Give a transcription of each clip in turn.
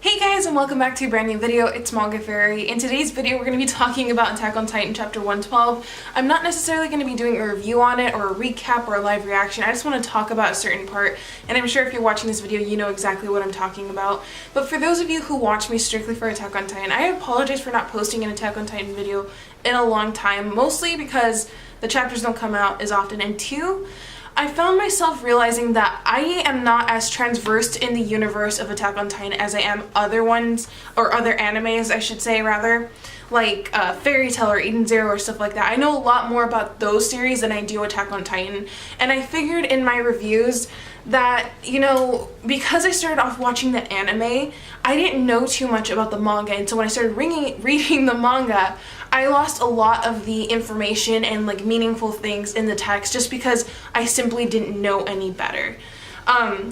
Hey guys, and welcome back to a brand new video. It's Manga Fairy. In today's video we're going to be talking about Attack on Titan chapter 112. I'm not necessarily going to be doing a review on it or a recap or a live reaction. I just want to talk about a certain part, and I'm sure if you're watching this video you know exactly what I'm talking about. But for those of you who watch me strictly for Attack on Titan, I apologize for not posting an Attack on Titan video in a long time, mostly because the chapters don't come out as often, and two, I found myself realizing that I am not as transversed in the universe of Attack on Titan as I am other ones, or other animes I should say rather, like Fairy Tail or Eden Zero or stuff like that. I know a lot more about those series than I do Attack on Titan, and I figured in my reviews that, you know, because I started off watching the anime, I didn't know too much about the manga, and so when I started reading the manga, I lost a lot of the information and like meaningful things in the text just because I simply didn't know any better.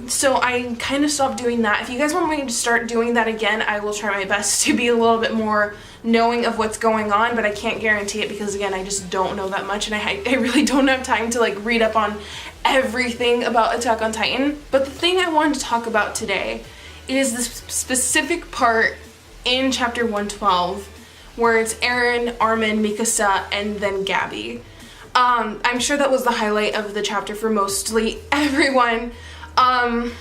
So I kind of stopped doing that. If you guys want me to start doing that again, I will try my best to be a little bit more knowing of what's going on, but I can't guarantee it because again, I just don't know that much, and I really don't have time to like read up on everything about Attack on Titan. But the thing I wanted to talk about today is this specific part in chapter 112 where it's Eren, Armin, Mikasa, and then Gabby. I'm sure that was the highlight of the chapter for mostly everyone. I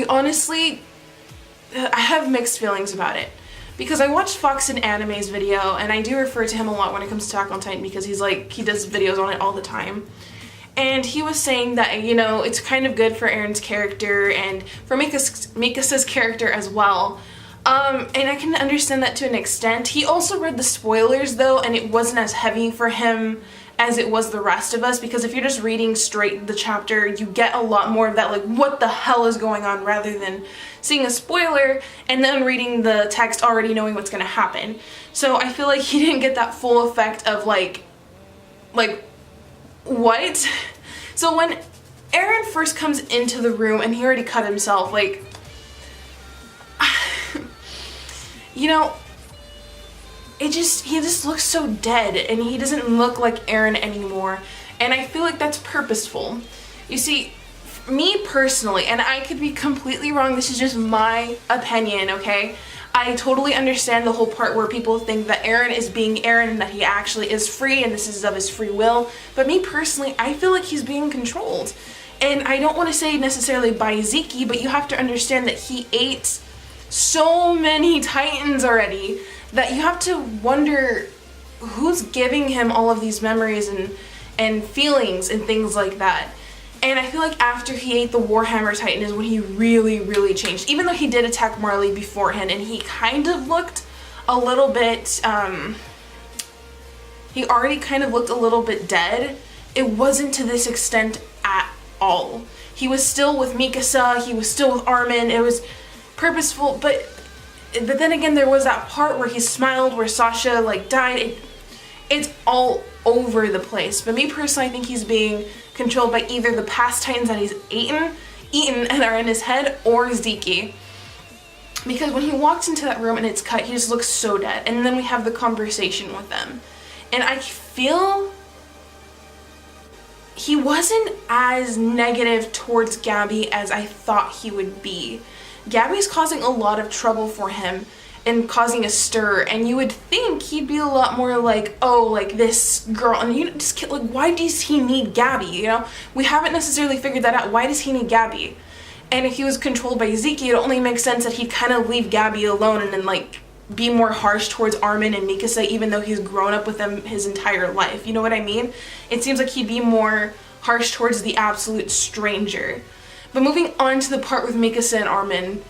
honestly, I have mixed feelings about it. Because I watched Fox and Anime's video, and I do refer to him a lot when it comes to Attack on Titan because he's like, he does videos on it all the time. And he was saying that, you know, it's kind of good for Eren's character and for Mikasa's character as well. And I can understand that to an extent. He also read the spoilers though, and it wasn't as heavy for him as it was the rest of us, because if you're just reading straight the chapter, you get a lot more of that, like, what the hell is going on, rather than seeing a spoiler and then reading the text already knowing what's gonna happen. So I feel like he didn't get that full effect of like, what? So when Eren first comes into the room and he already cut himself, like, you know, he just looks so dead, and he doesn't look like Eren anymore, and I feel like that's purposeful. You see, me personally, and I could be completely wrong, this is just my opinion, okay? I totally understand the whole part where people think that Eren is being Eren and that he actually is free and this is of his free will, but me personally, I feel like he's being controlled. And I don't want to say necessarily by Zeke, but you have to understand that he ate so many Titans already that you have to wonder who's giving him all of these memories and feelings and things like that. And I feel like after he ate the Warhammer Titan is when he really changed. Even though he did attack Marley beforehand and he kind of looked a little bit, he already kind of looked a little bit dead, it wasn't to this extent at all. He was still with Mikasa, he was still with Armin, it was purposeful, but then again there was that part where he smiled where Sasha like died. It's all over the place, but me personally I think he's being controlled by either the past Titans that he's eaten and are in his head, or Zeke, because when he walks into that room and it's cut, he just looks so dead. And then we have the conversation with them, and I feel he wasn't as negative towards Gabby as I thought he would be. Gabby's causing a lot of trouble for him and causing a stir, and you would think he'd be a lot more like, oh, like this girl, and you just like, why does he need Gabby, you know? We haven't necessarily figured that out. Why does he need Gabby? And if he was controlled by Zeke, it only makes sense that he'd kind of leave Gabby alone and then like be more harsh towards Armin and Mikasa, even though he's grown up with them his entire life. You know what I mean? It seems like he'd be more harsh towards the absolute stranger. But moving on to the part with Mikasa and Armin,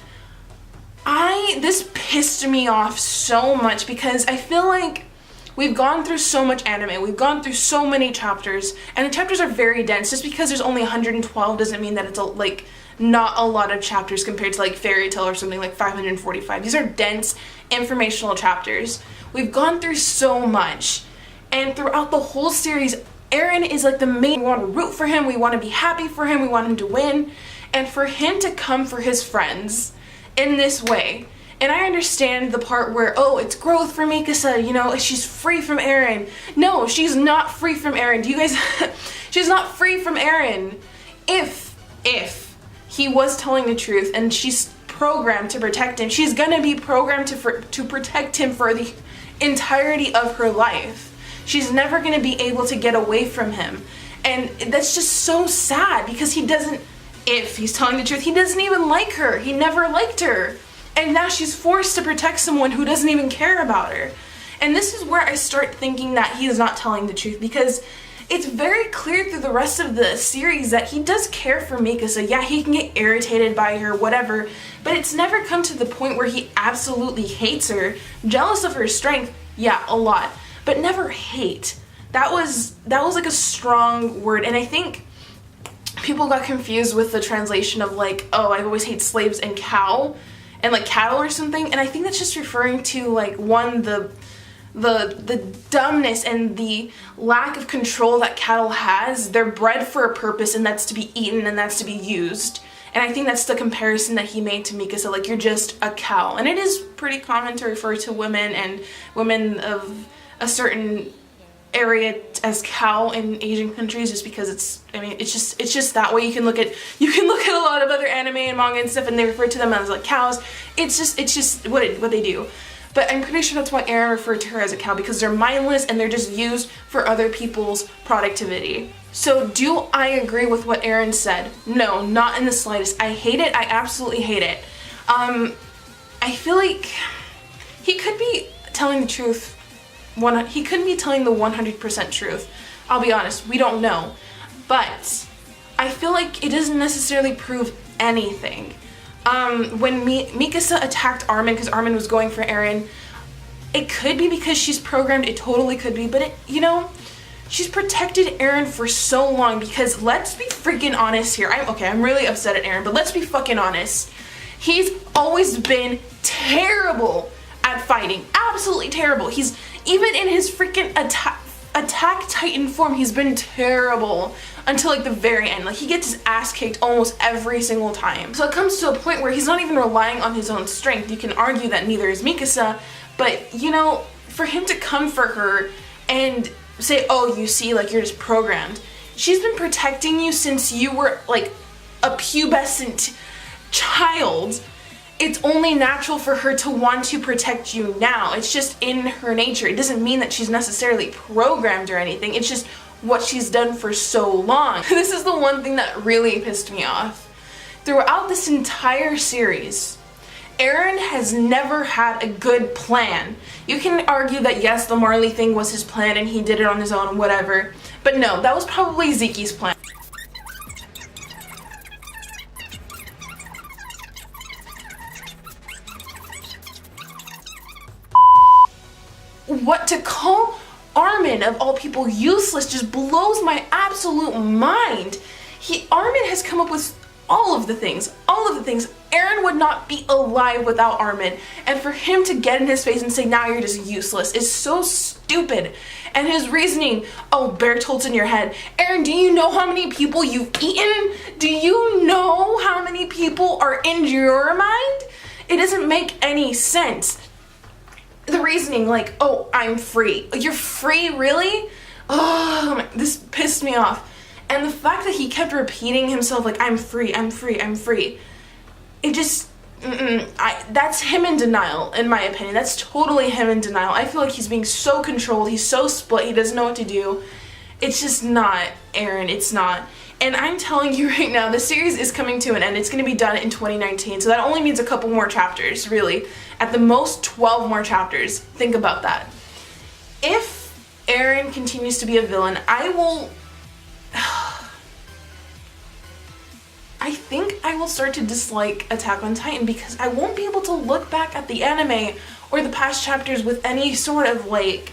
this pissed me off so much because I feel like we've gone through so much anime, we've gone through so many chapters, and the chapters are very dense. Just because there's only 112 doesn't mean that it's like not a lot of chapters compared to like Fairy Tail or something like 545. These are dense informational chapters. We've gone through so much, and throughout the whole series, Eren is like the main. We want to root for him, we want to be happy for him, we want him to win, and for him to come for his friends in this way. And I understand the part where, oh, it's growth for Mikasa, you know, she's free from Eren. No, she's not free from Eren. Do you guys, she's not free from Eren. If he was telling the truth and she's programmed to protect him. She's gonna be programmed to protect him for the entirety of her life. She's never gonna be able to get away from him. And that's just so sad because he doesn't, if he's telling the truth, he doesn't even like her. He never liked her. And now she's forced to protect someone who doesn't even care about her. And this is where I start thinking that he is not telling the truth, because it's very clear through the rest of the series that he does care for Mikasa. Yeah, he can get irritated by her, whatever, but it's never come to the point where he absolutely hates her. Jealous of her strength, yeah, a lot, but never hate. That was like a strong word, and I think people got confused with the translation of like, oh, I always hate slaves and cow, and like cattle or something, and I think that's just referring to like, one, the dumbness and the lack of control that cattle has. They're bred for a purpose, and that's to be eaten and that's to be used. And I think that's the comparison that he made to Mikasa, like, you're just a cow. And it is pretty common to refer to women and women of a certain area as cow in Asian countries, just because it's just that way. You can look at a lot of other anime and manga and stuff, and they refer to them as like cows. It's just what they do. But I'm pretty sure that's why Eren referred to her as a cow, because they're mindless and they're just used for other people's productivity. So do I agree with what Eren said? No, not in the slightest. I hate it. I absolutely hate it. I feel like he could be telling the truth. He couldn't be telling the 100% truth. I'll be honest, we don't know. But I feel like it doesn't necessarily prove anything. When Mikasa attacked Armin because Armin was going for Eren, it could be because she's programmed, it totally could be, but she's protected Eren for so long, because let's be freaking honest here. I'm really upset at Eren, but let's be fucking honest. He's always been terrible at fighting. Absolutely terrible. He's, even in his freaking Attack Titan form, he's been terrible until like the very end. Like, he gets his ass kicked almost every single time. So it comes to a point where he's not even relying on his own strength. You can argue that neither is Mikasa, but for him to comfort her and say, oh, you see, like, you're just programmed. She's been protecting you since you were like a pubescent child. It's only natural for her to want to protect you now. It's just in her nature. It doesn't mean that she's necessarily programmed or anything. It's just what she's done for so long. This is the one thing that really pissed me off. Throughout this entire series, Eren has never had a good plan. You can argue that yes, the Marley thing was his plan and he did it on his own, whatever. But no, that was probably Zeke's plan. What to call Armin, of all people, useless just blows my absolute mind. Armin has come up with all of the things. Eren would not be alive without Armin, and for him to get in his face and say, now you're just useless, is so stupid. And his reasoning, oh, bear tilts in your head. Eren, do you know how many people you've eaten? Do you know how many people are in your mind? It doesn't make any sense. The reasoning, like, oh, I'm free. You're free, really? Oh, this pissed me off. And the fact that he kept repeating himself, like, I'm free, I'm free, I'm free. It just, that's him in denial, in my opinion. That's totally him in denial. I feel like he's being so controlled, he's so split, he doesn't know what to do. It's just not Eren, it's not. And I'm telling you right now, the series is coming to an end. It's going to be done in 2019, so that only means a couple more chapters, really. At the most, 12 more chapters. Think about that. If Eren continues to be a villain, I think I will start to dislike Attack on Titan, because I won't be able to look back at the anime or the past chapters with any sort of, like,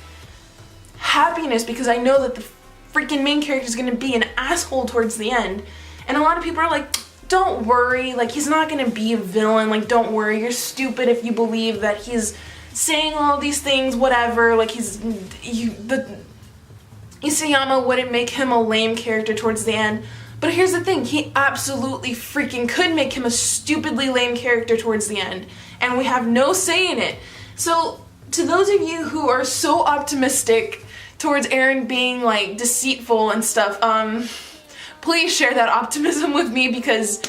happiness, because I know that the freaking main character is going to be an asshole towards the end. And a lot of people are like, don't worry, like, he's not going to be a villain, like, don't worry, you're stupid if you believe that he's saying all these things, whatever, like, Isayama wouldn't make him a lame character towards the end. But here's the thing, he absolutely freaking could make him a stupidly lame character towards the end, and we have no say in it. So, to those of you who are so optimistic towards Eren being, like, deceitful and stuff, please share that optimism with me, because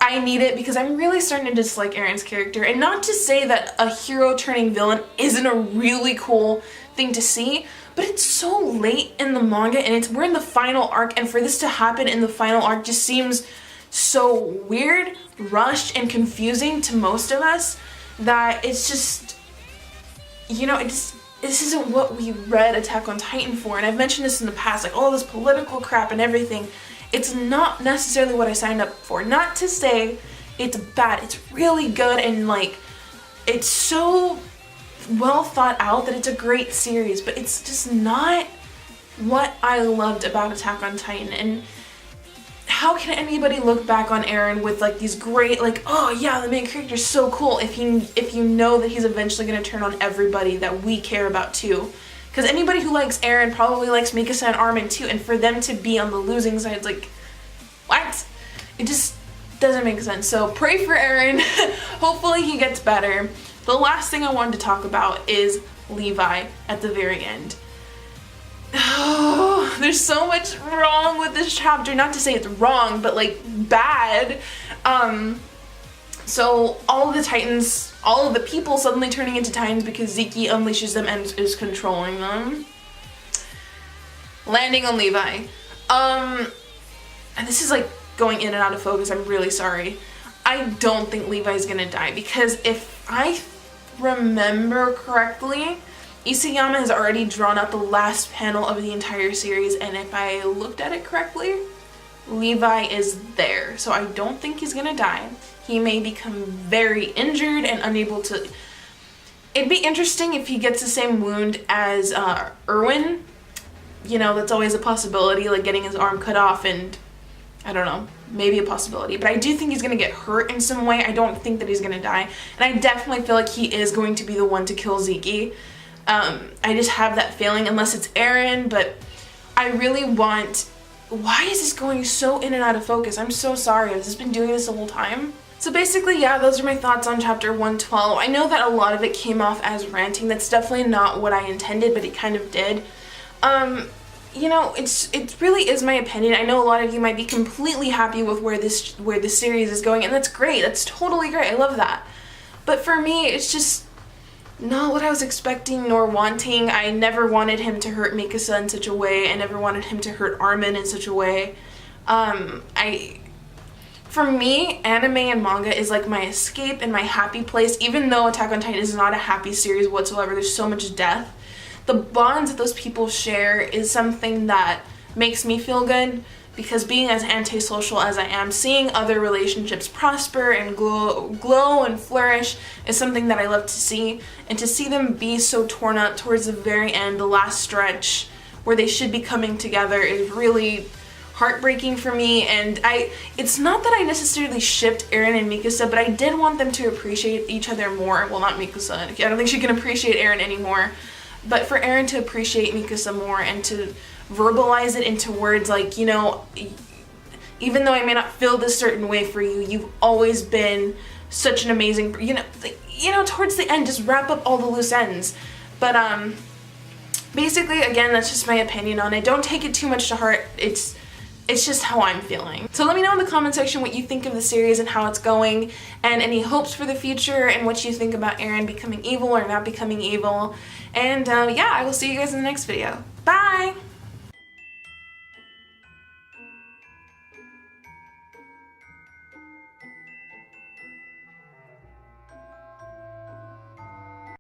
I need it because I'm really starting to dislike Eren's character. And not to say that a hero turning villain isn't a really cool thing to see, but it's so late in the manga and we're in the final arc, and for this to happen in the final arc just seems so weird, rushed, and confusing to most of us that it's just, you know, this isn't what we read Attack on Titan for. And I've mentioned this in the past, like all this political crap and everything. It's not necessarily what I signed up for. Not to say it's bad, it's really good, and like it's so well thought out that it's a great series, but it's just not what I loved about Attack on Titan. And how can anybody look back on Eren with like these great, like, oh yeah, the main character's so cool, if you know that he's eventually going to turn on everybody that we care about too? Because anybody who likes Eren probably likes Mikasa and Armin too, and for them to be on the losing side, it's like, what? It just doesn't make sense. So pray for Eren. Hopefully he gets better. The last thing I wanted to talk about is Levi at the very end. Oh, there's so much wrong with this chapter. Not to say it's wrong, but like bad. So all of the Titans, all of the people suddenly turning into Titans because Zeke unleashes them and is controlling them. Landing on Levi. And this is like going in and out of focus. I'm really sorry. I don't think Levi's gonna die because if I remember correctly, Isayama has already drawn out the last panel of the entire series, and if I looked at it correctly, Levi is there. So I don't think he's gonna die. He may become very injured and unable to... It'd be interesting if he gets the same wound as Erwin. You know, that's always a possibility, like getting his arm cut off, and I don't know, maybe a possibility. But I do think he's gonna get hurt in some way. I don't think that he's gonna die. And I definitely feel like he is going to be the one to kill Zeke. I just have that feeling, unless it's Eren, but I really want... Why is this going so in and out of focus? I'm so sorry. Has this been doing this the whole time? So basically, yeah, those are my thoughts on chapter 112. I know that a lot of it came off as ranting. That's definitely not what I intended, but it kind of did. You know, it really is my opinion. I know a lot of you might be completely happy with where this series is going, and that's great. That's totally great. I love that. But for me, it's just not what I was expecting nor wanting. I never wanted him to hurt Mikasa in such a way. I never wanted him to hurt Armin in such a way. For me, anime and manga is like my escape and my happy place. Even though Attack on Titan is not a happy series whatsoever, there's so much death. The bonds that those people share is something that makes me feel good, because being as antisocial as I am, seeing other relationships prosper and glow and flourish is something that I love to see. And to see them be so torn up towards the very end, the last stretch where they should be coming together, is really heartbreaking for me. And it's not that I necessarily shipped Eren and Mikasa, but I did want them to appreciate each other more. Well, not Mikasa. I don't think she can appreciate Eren anymore. But for Eren to appreciate Mikasa more and to verbalize it into words like, you know, even though I may not feel this certain way for you, you've always been such an amazing, you know, towards the end, just wrap up all the loose ends. But basically, again, that's just my opinion on it. Don't take it too much to heart. It's just how I'm feeling. So let me know in the comment section what you think of the series and how it's going, and any hopes for the future, and what you think about Eren becoming evil or not becoming evil. And yeah, I will see you guys in the next video. Bye!